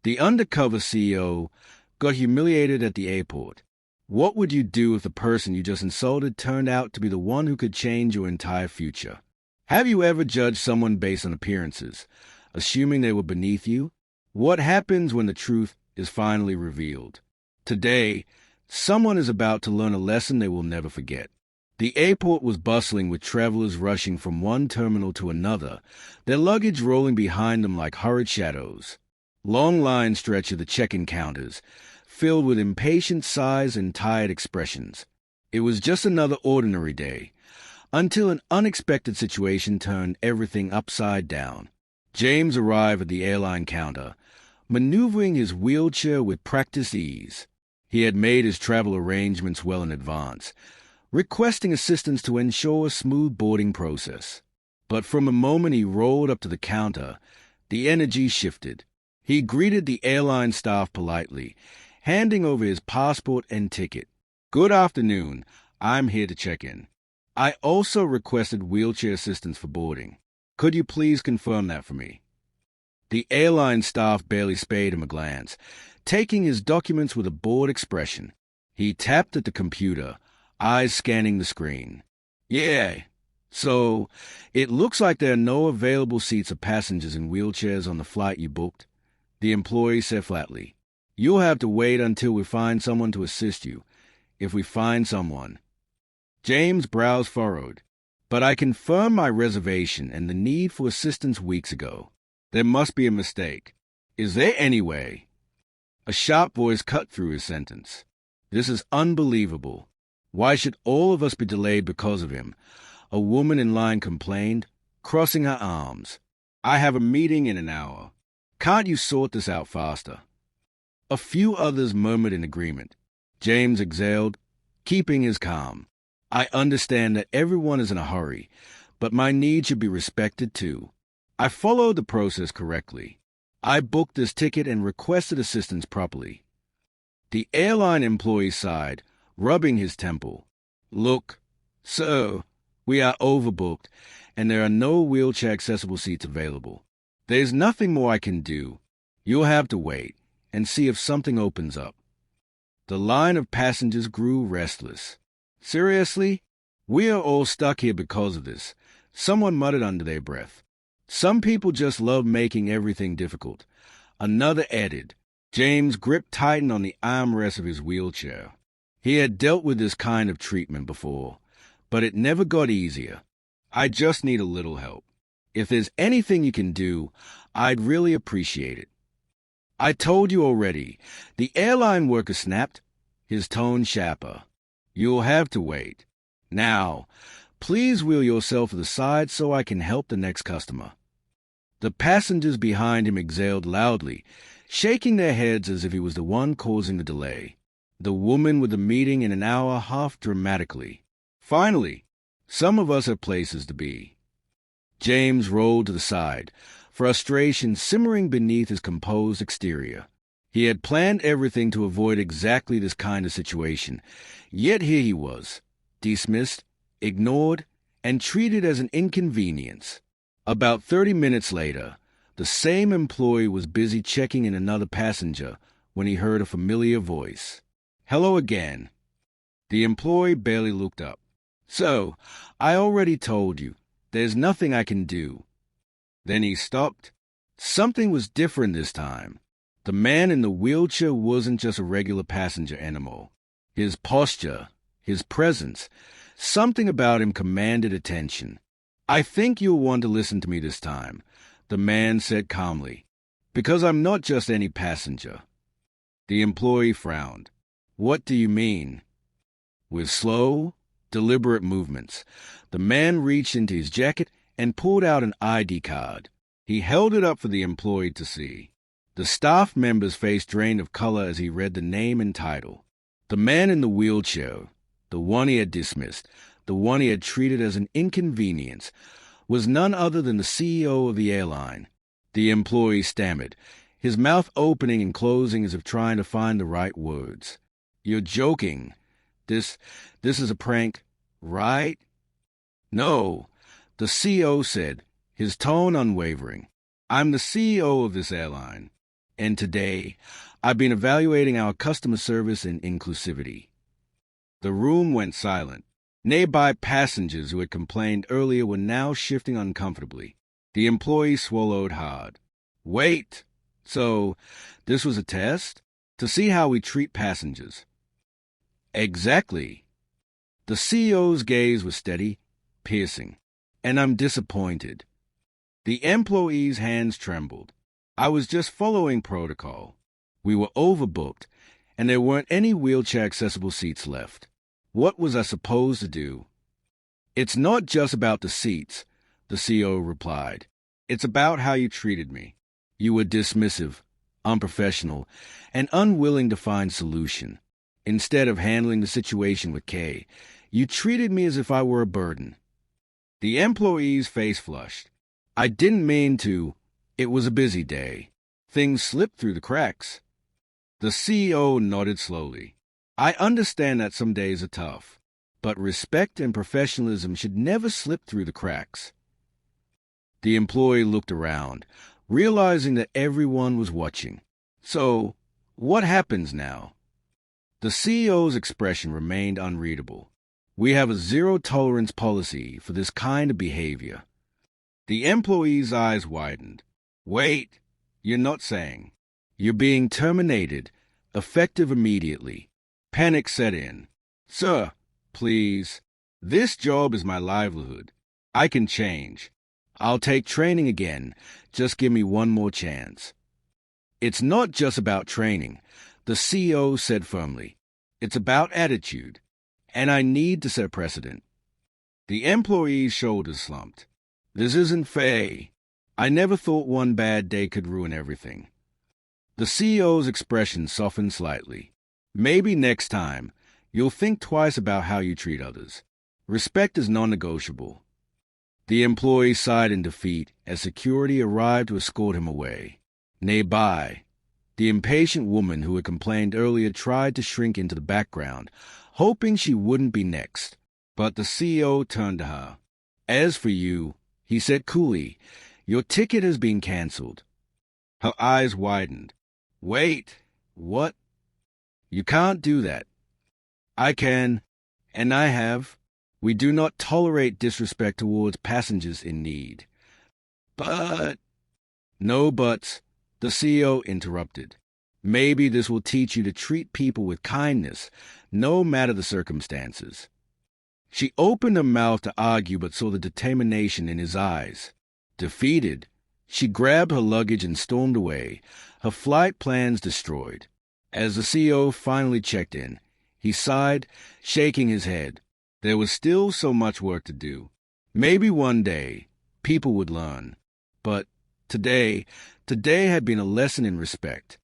The Undercover CEO got humiliated at the airport. What would you do if the person you just insulted turned out to be the one who could change your entire future? Have you ever judged someone based on appearances, assuming they were beneath you? What happens when the truth is finally revealed? Today, someone is about to learn a lesson they will never forget. The airport was bustling with travelers rushing from one terminal to another, their luggage rolling behind them like hurried shadows. Long lines stretched at the check-in counters, filled with impatient sighs and tired expressions. It was just another ordinary day, until an unexpected situation turned everything upside down. James arrived at the airline counter, maneuvering his wheelchair with practiced ease. He had made his travel arrangements well in advance, requesting assistance to ensure a smooth boarding process. But from the moment he rolled up to the counter, the energy shifted. He greeted the airline staff politely, handing over his passport and ticket. "Good afternoon. I'm here to check in. I also requested wheelchair assistance for boarding. Could you please confirm that for me?" The airline staff barely spared him a glance, taking his documents with a bored expression. He tapped at the computer, eyes scanning the screen. "Yeah. So, it looks like there are no available seats for passengers in wheelchairs on the flight you booked," the employee said flatly. "You'll have to wait until we find someone to assist you, if we find someone." James' brows furrowed. "But I confirmed my reservation and the need for assistance weeks ago. There must be a mistake. Is there any way?" A sharp voice cut through his sentence. "This is unbelievable. Why should all of us be delayed because of him?" A woman in line complained, crossing her arms. "I have a meeting in an hour. Can't you sort this out faster?" A few others murmured in agreement. James exhaled, keeping his calm. "I understand that everyone is in a hurry, but my needs should be respected too. I followed the process correctly. I booked this ticket and requested assistance properly." The airline employee sighed, rubbing his temple. "Look, sir, we are overbooked, and there are no wheelchair-accessible seats available. There's nothing more I can do. You'll have to wait and see if something opens up." The line of passengers grew restless. "Seriously? We are all stuck here because of this," someone muttered under their breath. "Some people just love making everything difficult," another added. James gripped tighten on the armrest of his wheelchair. He had dealt with this kind of treatment before, but it never got easier. "I just need a little help. If there's anything you can do, I'd really appreciate it." "I told you already," the airline worker snapped, his tone sharper. "You'll have to wait. Now, please wheel yourself to the side so I can help the next customer." The passengers behind him exhaled loudly, shaking their heads as if he was the one causing the delay. The woman with the meeting in an hour huffed dramatically. "Finally, some of us have places to be." James rolled to the side, frustration simmering beneath his composed exterior. He had planned everything to avoid exactly this kind of situation, yet here he was, dismissed, ignored, and treated as an inconvenience. About 30 minutes later, the same employee was busy checking in another passenger when he heard a familiar voice. "Hello again." The employee barely looked up. "So, I already told you, there's nothing I can do." Then he stopped. Something was different this time. The man in the wheelchair wasn't just a regular passenger animal. His posture, his presence, something about him commanded attention. "I think you'll want to listen to me this time," the man said calmly, "because I'm not just any passenger." The employee frowned. "What do you mean?" With slow, deliberate movements, the man reached into his jacket and pulled out an ID card. He held it up for the employee to see. The staff member's face drained of color as he read the name and title. The man in the wheelchair, the one he had dismissed, the one he had treated as an inconvenience, was none other than the CEO of the airline. The employee stammered, his mouth opening and closing as if trying to find the right words. "You're joking. This is a prank, right?" "No," the CEO said, his tone unwavering. "I'm the CEO of this airline. And today, I've been evaluating our customer service and inclusivity. The room went silent. Nearby passengers who had complained earlier were now shifting uncomfortably. The employee swallowed hard. Wait! So, this was a test? To see how we treat passengers? Exactly. The CEO's gaze was steady, piercing, and I'm disappointed. The employee's hands trembled. I was just following protocol. We were overbooked, and there weren't any wheelchair-accessible seats left. What was I supposed to do? It's not just about the seats, the CEO replied. It's about how you treated me. You were dismissive, unprofessional, and unwilling to find solution. Instead of handling the situation with care, you treated me as if I were a burden. The employee's face flushed. I didn't mean to. It was a busy day. Things slipped through the cracks. The CEO nodded slowly. I understand that some days are tough, but respect and professionalism should never slip through the cracks. The employee looked around, realizing that everyone was watching. So, what happens now? The CEO's expression remained unreadable. We have a zero-tolerance policy for this kind of behavior. The employee's eyes widened. Wait, you're not saying. You're being terminated, effective immediately. Panic set in. Sir, please. This job is my livelihood. I can change. I'll take training again. Just give me one more chance. It's not just about training, the CEO said firmly. It's about attitude. And I need to set precedent. The employee's shoulders slumped. This isn't fair. I never thought one bad day could ruin everything. The CEO's expression softened slightly. Maybe next time, you'll think twice about how you treat others. Respect is non-negotiable. The employee sighed in defeat as security arrived to escort him away. Nearby, the impatient woman who had complained earlier tried to shrink into the background, hoping she wouldn't be next. But the CEO turned to her. As for you, he said coolly, your ticket has been cancelled. Her eyes widened. Wait, what? You can't do that. I can, and I have. We do not tolerate disrespect towards passengers in need. But... No buts, the CEO interrupted. Maybe this will teach you to treat people with kindness, no matter the circumstances. She opened her mouth to argue but saw the determination in his eyes. Defeated, she grabbed her luggage and stormed away, her flight plans destroyed. As the CEO finally checked in, he sighed, shaking his head. There was still so much work to do. Maybe one day, people would learn. But today had been a lesson in respect.